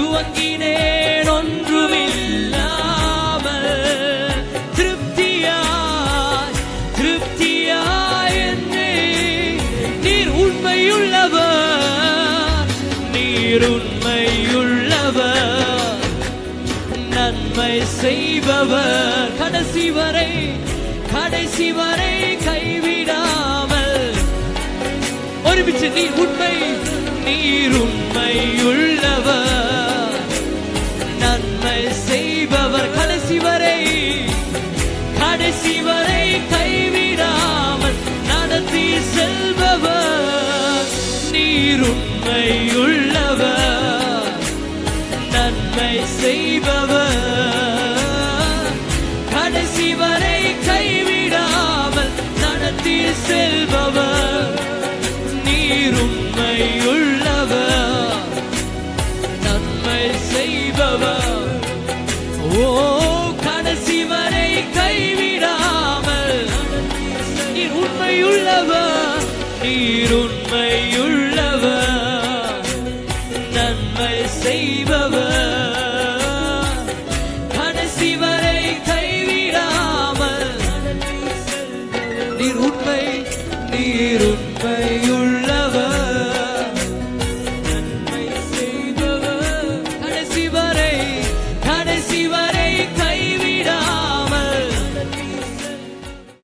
துவங்கினேன் ஒன்றுமில்லாமல் திருப்தியாய் என்னே. நீர் உண்மையுள்ளவர், நீர் உண்மையுள்ளவர், நன்மை செய்பவர், கடைசி வரை கைவிடாமல். ஒருமிச்சு நீர் உண்மையுள்ளவர், நன்மை செய்பவர், கடைசி வரை கைவிடாமல் நடத்தி செல்பவர். நீர் உண்மையுள்ளவர், நன்மை செய்பவர், கடைசி வரை கைவிடாமல் நடத்தி செல்பவர். நீர் உண்மையுள்ளவர், நன்மை செய்பவர். ஓ கடைசி வரை கைவிடாமல் நீர் உண்மையுள்ளவர், நீர் உண்மையுள்ளவர்.